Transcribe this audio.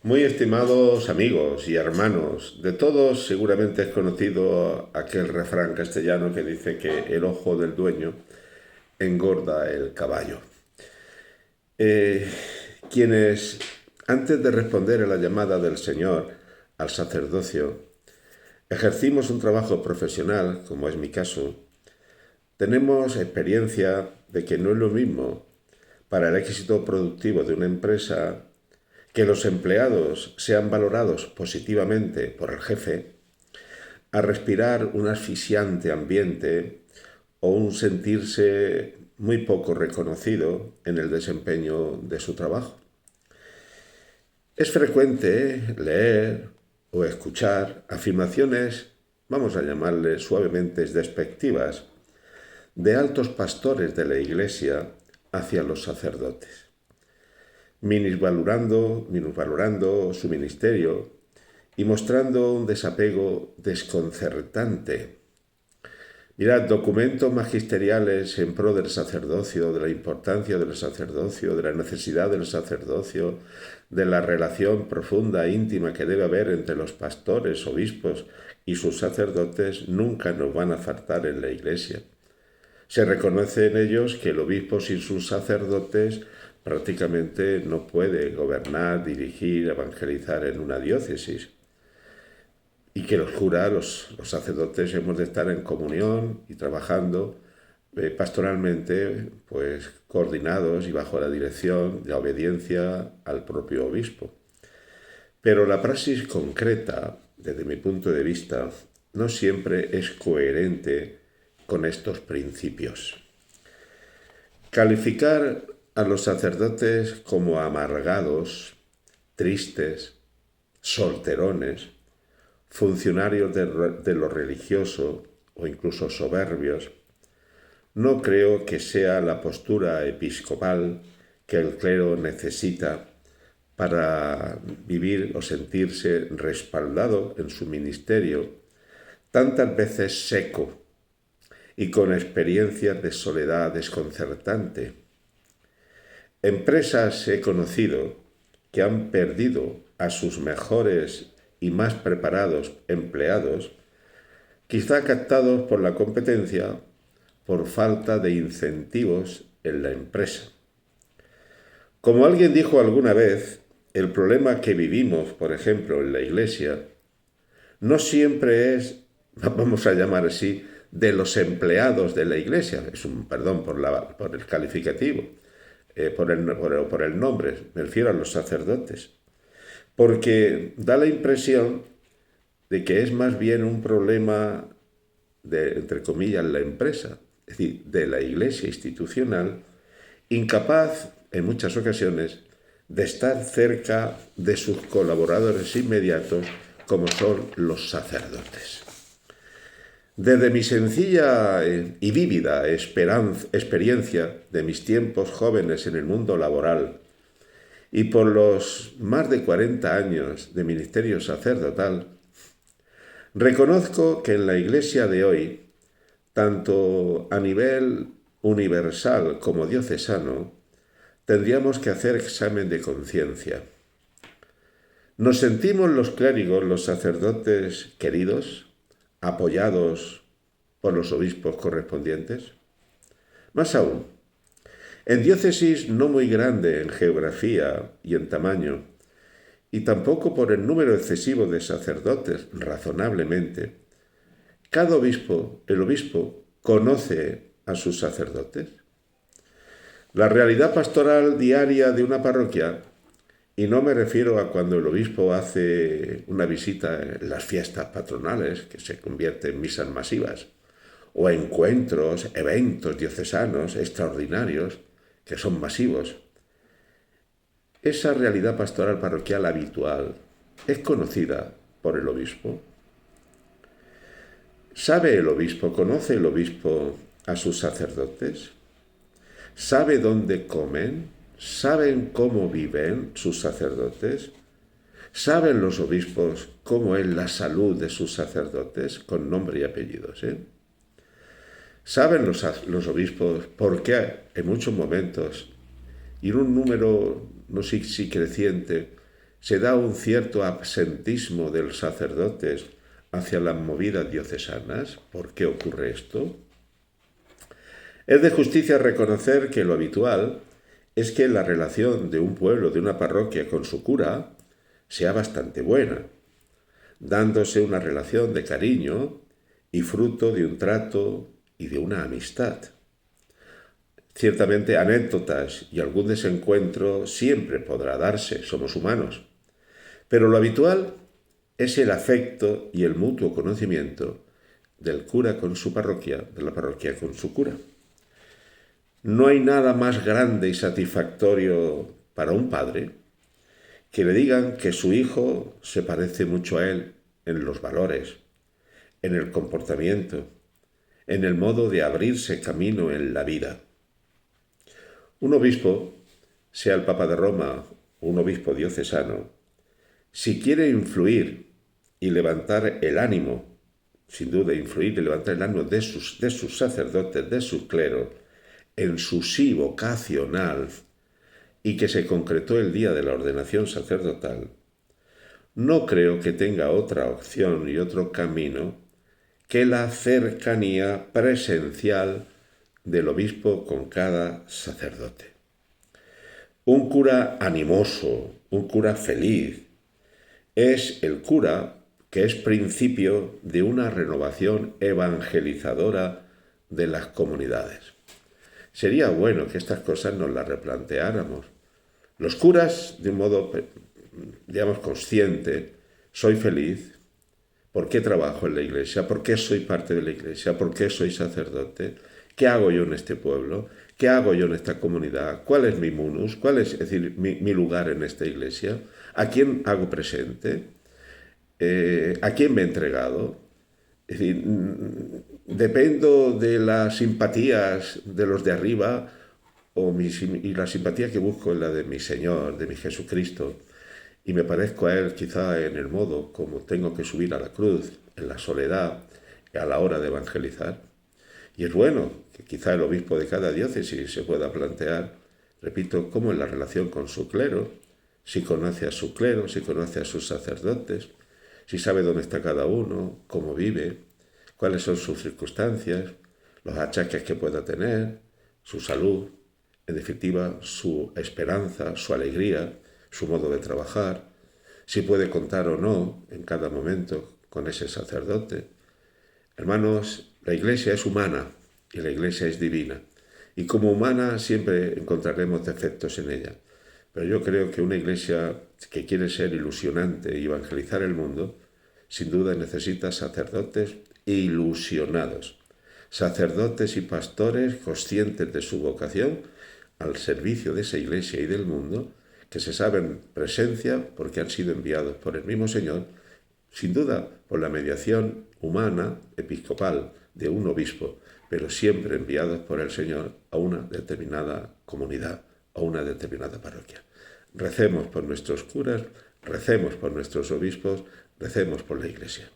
Muy estimados amigos y hermanos, de todos seguramente es conocido aquel refrán castellano que dice que el ojo del dueño engorda el caballo. Eh, Quienes, antes de responder a la llamada del Señor al sacerdocio, ejercimos un trabajo profesional, como es mi caso, tenemos experiencia de que no es lo mismo para el éxito productivo de una empresa que los empleados sean valorados positivamente por el jefe, a respirar un asfixiante ambiente o un sentirse muy poco reconocido en el desempeño de su trabajo. Es frecuente leer o escuchar afirmaciones, vamos a llamarles suavemente despectivas, de altos pastores de la Iglesia hacia los sacerdotes, minusvalorando su ministerio y mostrando un desapego desconcertante. Mirad, documentos magisteriales en pro del sacerdocio, de la importancia del sacerdocio, de la necesidad del sacerdocio, de la relación profunda e íntima que debe haber entre los pastores, obispos y sus sacerdotes, nunca nos van a faltar en la Iglesia. Se reconoce en ellos que el obispo sin sus sacerdotes prácticamente no puede gobernar, dirigir, evangelizar en una diócesis. Y que los curas, los sacerdotes, hemos de estar en comunión y trabajando pastoralmente, pues coordinados y bajo la dirección, la obediencia al propio obispo. Pero la praxis concreta, desde mi punto de vista, no siempre es coherente con estos principios. Calificar a los sacerdotes como amargados, tristes, solterones, funcionarios de lo religioso o incluso soberbios, no creo que sea la postura episcopal que el clero necesita para vivir o sentirse respaldado en su ministerio, tantas veces seco y con experiencias de soledad desconcertante. Empresas he conocido que han perdido a sus mejores y más preparados empleados, quizá captados por la competencia por falta de incentivos en la empresa. Como alguien dijo alguna vez, el problema que vivimos, por ejemplo, en la Iglesia, no siempre es, vamos a llamar así, de los empleados de la Iglesia, es un perdón por el calificativo, por el nombre, me refiero a los sacerdotes, porque da la impresión de que es más bien un problema de, entre comillas, la empresa, es decir, de la Iglesia institucional, incapaz en muchas ocasiones de estar cerca de sus colaboradores inmediatos como son los sacerdotes. Desde mi sencilla y vívida experiencia de mis tiempos jóvenes en el mundo laboral y por los más de 40 años de ministerio sacerdotal, reconozco que en la Iglesia de hoy, tanto a nivel universal como diocesano, tendríamos que hacer examen de conciencia. ¿Nos sentimos los clérigos, los sacerdotes queridos, apoyados por los obispos correspondientes? Más aún, en diócesis no muy grande en geografía y en tamaño, y tampoco por el número excesivo de sacerdotes, razonablemente, cada obispo, el obispo, conoce a sus sacerdotes. La realidad pastoral diaria de una parroquia, y no me refiero a cuando el obispo hace una visita en las fiestas patronales, que se convierte en misas masivas, o encuentros, eventos diocesanos extraordinarios, que son masivos. Esa realidad pastoral parroquial habitual es conocida por el obispo. ¿Sabe el obispo, conoce el obispo a sus sacerdotes? ¿Sabe dónde comen? ¿Saben cómo viven sus sacerdotes? ¿Saben los obispos cómo es la salud de sus sacerdotes? Con nombre y apellidos, ¿Saben los obispos por qué en muchos momentos, y en un número no sé si creciente, se da un cierto absentismo de los sacerdotes hacia las movidas diocesanas. ¿Por qué ocurre esto? Es de justicia reconocer que lo habitual es que la relación de un pueblo, de una parroquia con su cura, sea bastante buena, dándose una relación de cariño y fruto de un trato y de una amistad. Ciertamente anécdotas y algún desencuentro siempre podrá darse, somos humanos, pero lo habitual es el afecto y el mutuo conocimiento del cura con su parroquia, de la parroquia con su cura. No hay nada más grande y satisfactorio para un padre que le digan que su hijo se parece mucho a él en los valores, en el comportamiento, en el modo de abrirse camino en la vida. Un obispo, sea el Papa de Roma o un obispo diocesano, si quiere influir y levantar el ánimo, sin duda influir y levantar el ánimo de sus sacerdotes, de su clero, en su sí vocacional y que se concretó el día de la ordenación sacerdotal, no creo que tenga otra opción y otro camino que la cercanía presencial del obispo con cada sacerdote. Un cura animoso, un cura feliz, es el cura que es principio de una renovación evangelizadora de las comunidades. Sería bueno que estas cosas nos las replanteáramos. Los curas, de un modo, digamos, consciente, soy feliz. ¿Por qué trabajo en la iglesia? ¿Por qué soy parte de la iglesia? ¿Por qué soy sacerdote? ¿Qué hago yo en este pueblo? ¿Qué hago yo en esta comunidad? ¿Cuál es mi munus? ¿Cuál es decir, mi lugar en esta iglesia? ¿A quién hago presente? ¿A quién me he entregado? Es decir, dependo de las simpatías de los de arriba y la simpatía que busco es la de mi Señor, de mi Jesucristo, y me parezco a Él quizá en el modo como tengo que subir a la cruz, en la soledad, a la hora de evangelizar. Y es bueno que quizá el obispo de cada diócesis se pueda plantear, repito, cómo es la relación con su clero, si conoce a su clero, si conoce a sus sacerdotes, si sabe dónde está cada uno, cómo vive, cuáles son sus circunstancias, los achaques que pueda tener, su salud, en definitiva, su esperanza, su alegría, su modo de trabajar, si puede contar o no en cada momento con ese sacerdote. Hermanos, la Iglesia es humana y la Iglesia es divina. Y como humana siempre encontraremos defectos en ella. Pero yo creo que una Iglesia que quiere ser ilusionante y evangelizar el mundo, sin duda necesita sacerdotes ilusionados, sacerdotes y pastores conscientes de su vocación al servicio de esa Iglesia y del mundo, que se saben presencia porque han sido enviados por el mismo Señor, sin duda por la mediación humana, episcopal, de un obispo, pero siempre enviados por el Señor a una determinada comunidad, a una determinada parroquia. Recemos por nuestros curas, recemos por nuestros obispos, recemos por la Iglesia.